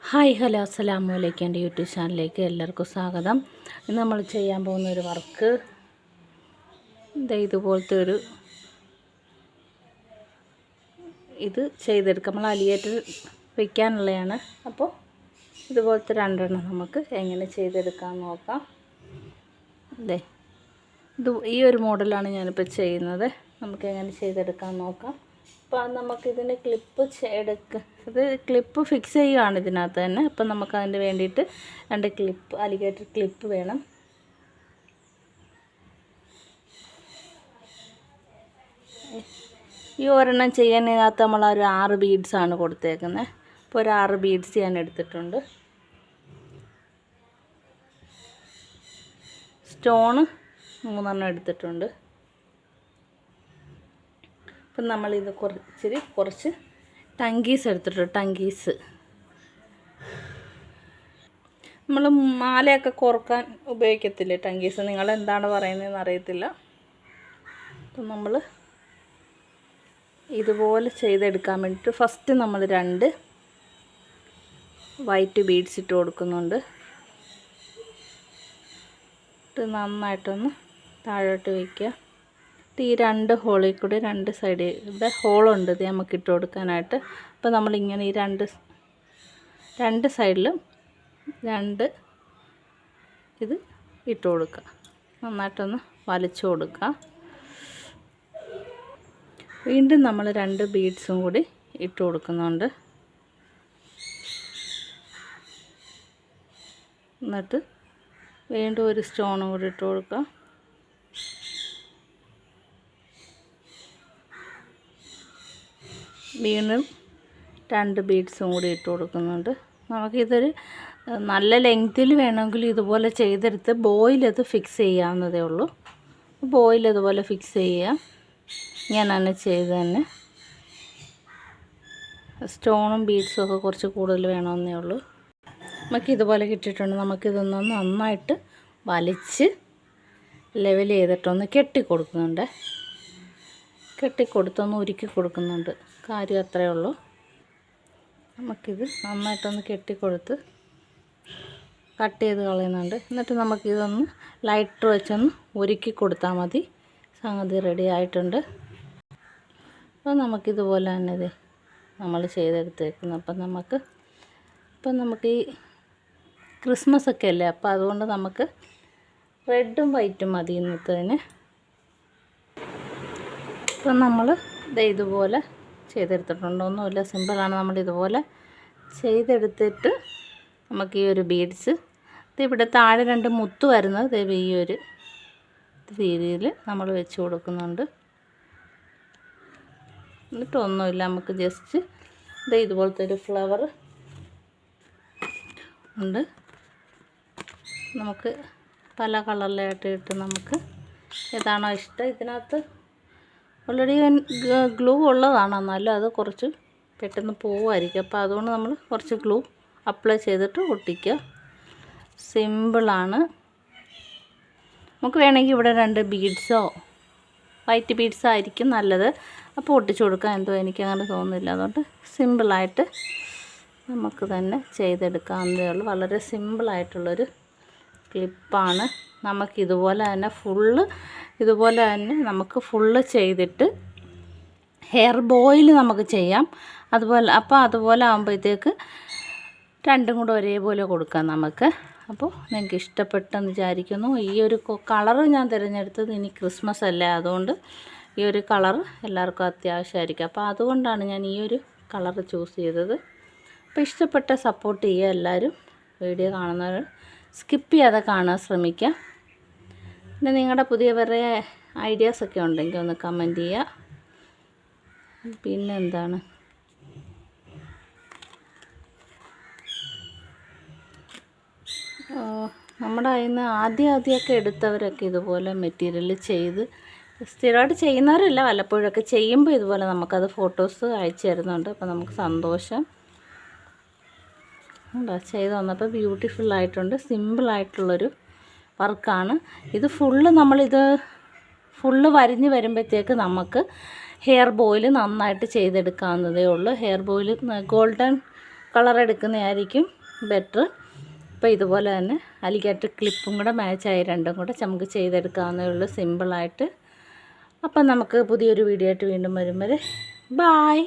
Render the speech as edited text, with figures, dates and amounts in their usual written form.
Hi hello അസ്സലാമു അലൈക്കും. എൻ്റെ യൂട്യൂബ് ചാനലിലേക്ക് എല്ലാവർക്കും സ്വാഗതം. ഇന്ന് നമ്മൾ ചെയ്യാൻ പോകുന്ന ഒരു വർക്ക് ഇതുപോലത്തെ ഇത് ചെയ്തെടുക്കാം. നമ്മൾ അലിയേറ്റർ വയ്ക്കാനുള്ളതാണ്. അപ്പോൾ ഇതുപോലത്തെ രണ്ടെണ്ണം നമുക്ക് എങ്ങനെ ചെയ്തെടുക്കാമെന്ന് നോക്കാം. ഈ ഒരു മോഡലാണ് ഞാനിപ്പോൾ ചെയ്യുന്നത്. നമുക്ക് എങ്ങനെ ചെയ്തെടുക്കാൻ നോക്കാം. അപ്പോൾ നമുക്കിതിൻ്റെ ക്ലിപ്പ് ഫിക്സ് ചെയ്യുകയാണ് ഇതിനകത്ത് തന്നെ. അപ്പം നമുക്കതിന് വേണ്ടിയിട്ട് രണ്ട് അലിഗേറ്റർ ക്ലിപ്പ് വേണം. ഈ ഒരെണ്ണം ചെയ്യാനകത്ത് നമ്മൾ ഒരു 6 ബീഡ്സാണ് കൊടുത്തേക്കുന്നത്. അപ്പോൾ ഒരു 6 ബീഡ്സ് ഞാൻ എടുത്തിട്ടുണ്ട്. സ്റ്റോണ് 3 എടുത്തിട്ടുണ്ട്. അപ്പം നമ്മളിത് കുറച്ച് ടങ്കീസ് എടുത്തിട്ടുണ്ട്. ടങ്കീസ് നമ്മൾ മാലയൊക്കെ കോർക്കാൻ ഉപയോഗിക്കത്തില്ലേ ടങ്കീസ്? നിങ്ങളെന്താണ് പറയുന്നതെന്ന് അറിയത്തില്ല. അപ്പം നമ്മൾ ഇതുപോലെ ചെയ്തെടുക്കാൻ വേണ്ടിയിട്ട് ഫസ്റ്റ് നമ്മൾ 2 വൈറ്റ് ബീഡ്സ് ഇട്ട് കൊടുക്കുന്നുണ്ട്. ഇട്ട് നന്നായിട്ടൊന്ന് താഴോട്ട് വയ്ക്കുക. ഈ 2 ഹോളിൽ കൂടി 2 സൈഡിൽ ഇവിടെ ഹോളുണ്ട്. ഇത് നമുക്ക് ഇട്ട് കൊടുക്കാനായിട്ട്. അപ്പോൾ നമ്മളിങ്ങനെ ഈ രണ്ട് സൈഡിലും 2 ഇത് ഇട്ട് കൊടുക്കുക. നന്നായിട്ടൊന്ന് വലിച്ചു കൊടുക്കുക. വീണ്ടും നമ്മൾ 2 ബീഡ്സും കൂടി ഇട്ട് കൊടുക്കുന്നുണ്ട്. എന്നിട്ട് വീണ്ടും ഒരു സ്റ്റോണും കൂടി ഇട്ട് കൊടുക്കുക. വീണ്ടും 2 ബീഡ്സും കൂടി ഇട്ട് കൊടുക്കുന്നുണ്ട്. നമുക്കിതൊരു നല്ല ലെങ്ത്തിൽ വേണമെങ്കിൽ ഇതുപോലെ ചെയ്തെടുത്ത് ബോയിൽ ഫിക്സ് ചെയ്യാവുന്നതേ ഉള്ളൂ. ബോയിൽ ഇതുപോലെ ഫിക്സ് ചെയ്യുക. ഞാൻ തന്നെ ചെയ്ത് തന്നെ. സ്റ്റോണും ബീഡ്സും ഒക്കെ കുറച്ച് കൂടുതൽ വേണമെന്നേ ഉള്ളൂ. നമുക്കിതുപോലെ കിട്ടിയിട്ടുണ്ട്. നമുക്കിതൊന്ന് നന്നായിട്ട് വലിച്ച് ലെവൽ ചെയ്തിട്ടൊന്ന് കെട്ടിക്കൊടുക്കുന്നുണ്ട്. കെട്ടിക്കൊടുത്തൊന്ന് ഉരുക്കി കൊടുക്കുന്നുണ്ട്. കാര്യം അത്രയേ ഉള്ളൂ. നമുക്കിത് നന്നായിട്ടൊന്ന് കെട്ടിക്കൊടുത്ത് കട്ട് ചെയ്ത് കളയുന്നുണ്ട്. എന്നിട്ട് നമുക്കിതൊന്ന് ലൈറ്റർ വെച്ചൊന്ന് ഉരുക്കി കൊടുത്താൽ മതി. സംഗതി റെഡി ആയിട്ടുണ്ട്. അപ്പോൾ നമുക്കിതുപോലെ തന്നെ നമ്മൾ ചെയ്തെടുത്തേക്കുന്നു. അപ്പം നമുക്ക് ഈ ക്രിസ്മസ് ഒക്കെ അല്ലേ, അപ്പോൾ അതുകൊണ്ട് നമുക്ക് റെഡും വൈറ്റും മതി ഇന്നത്തതിന്. അപ്പം നമ്മൾ ഇതുപോലെ ചെയ്തെടുത്തിട്ടുണ്ട്. ഒന്നുമില്ല, സിമ്പിളാണ്. നമ്മളിതുപോലെ ചെയ്തെടുത്തിട്ട് നമുക്ക് ഈ ഒരു ബീഡ്സ് ഇവിടെ താഴെ 2 മുത്ത് വരുന്നത് ഈ ഒരു രീതിയിൽ നമ്മൾ വെച്ച് കൊടുക്കുന്നുണ്ട്. എന്നിട്ടൊന്നുമില്ല, നമുക്ക് ജസ്റ്റ് ഇതുപോലത്തെ ഒരു ഫ്ലവർ ഉണ്ട്. നമുക്ക് പല കളറിലായിട്ട് ഇട്ട് നമുക്ക് ഏതാണോ ഇഷ്ടം. ഇതിനകത്ത് ഓൾറെഡി ഗ്ലൂ ഉള്ളതാണ്, എന്നാലും അത് കുറച്ച് പെട്ടെന്ന് പോവുമായിരിക്കും. അപ്പോൾ അതുകൊണ്ട് നമ്മൾ കുറച്ച് ഗ്ലൂ അപ്ലൈ ചെയ്തിട്ട് ഒട്ടിക്കുക. സിമ്പിളാണ്. നമുക്ക് വേണമെങ്കിൽ ഇവിടെ 2 ബീഡ്സോ വൈറ്റ് ബീഡ്സോ ആയിരിക്കും നല്ലത്. അപ്പോൾ ഒട്ടിച്ചു കൊടുക്കാൻ എനിക്കങ്ങനെ തോന്നുന്നില്ല. അതുകൊണ്ട് സിമ്പിളായിട്ട് നമുക്ക് തന്നെ ചെയ്തെടുക്കാവുന്നതേ ഉള്ളൂ. വളരെ സിമ്പിളായിട്ടുള്ളൊരു ക്ലിപ്പാണ്. നമുക്കിതുപോലെ തന്നെ നമുക്ക് ഫുള്ള് ചെയ്തിട്ട് ഹെയർ ബോയിൽ നമുക്ക് ചെയ്യാം. അതുപോലെ ആകുമ്പോഴത്തേക്ക് രണ്ടും കൂടെ ഒരേപോലെ കൊടുക്കാം നമുക്ക്. അപ്പോൾ നിങ്ങൾക്ക് ഇഷ്ടപ്പെട്ടെന്ന് വിചാരിക്കുന്നു. ഈ ഒരു കളറ് ഞാൻ തിരഞ്ഞെടുത്തത് ഇനി ക്രിസ്മസ് അല്ലേ, അതുകൊണ്ട് ഈ ഒരു കളർ എല്ലാവർക്കും അത്യാവശ്യമായിരിക്കും. അപ്പോൾ അതുകൊണ്ടാണ് ഞാൻ ഈ ഒരു കളർ ചൂസ് ചെയ്തത്. അപ്പോൾ ഇഷ്ടപ്പെട്ട സപ്പോർട്ട് ചെയ്യുക എല്ലാവരും. വീഡിയോ കാണുന്നവർ സ്കിപ്പ് ചെയ്യാതെ കാണാൻ ശ്രമിക്കുക. പിന്നെ നിങ്ങളുടെ പുതിയ വേറെ ഐഡിയാസൊക്കെ ഉണ്ടെങ്കിൽ ഒന്ന് കമൻറ്റ് ചെയ്യുക. പിന്നെന്താണ്, നമ്മുടെ കയ്യിൽ നിന്ന് ആദ്യമൊക്കെ എടുത്തവരൊക്കെ ഇതുപോലെ മെറ്റീരിയൽ ചെയ്ത് സ്ഥിരമായിട്ട് ചെയ്യുന്നവരല്ല, വല്ലപ്പോഴൊക്കെ ചെയ്യുമ്പോൾ ഇതുപോലെ നമുക്കത് ഫോട്ടോസ് അയച്ചു തരുന്നുണ്ട്. അപ്പോൾ നമുക്ക് സന്തോഷം. ചെയ്ത് വന്നപ്പോൾ ബ്യൂട്ടിഫുള്ളായിട്ടുണ്ട്. സിമ്പിളായിട്ടുള്ളൊരു വർക്കാണ് ഇത്. ഫുള്ള് വരിഞ്ഞ് വരുമ്പോഴത്തേക്ക് നമുക്ക് ഹെയർ ബോയിൽ നന്നായിട്ട് ചെയ്തെടുക്കാവുന്നതേ ഉള്ളൂ. ഹെയർ ബോയിൽ ഗോൾഡൻ കളർ എടുക്കുന്നതായിരിക്കും ബെറ്റർ. അപ്പോൾ ഇതുപോലെ തന്നെ അലിഗേറ്റർ ക്ലിപ്പും കൂടെ മാച്ചായി രണ്ടും കൂടെ നമുക്ക് ചെയ്തെടുക്കാവുന്നേ ഉള്ളൂ സിമ്പിളായിട്ട്. അപ്പം നമുക്ക് പുതിയൊരു വീഡിയോ ആയിട്ട് വീണ്ടും വരും വരെ ബായ്.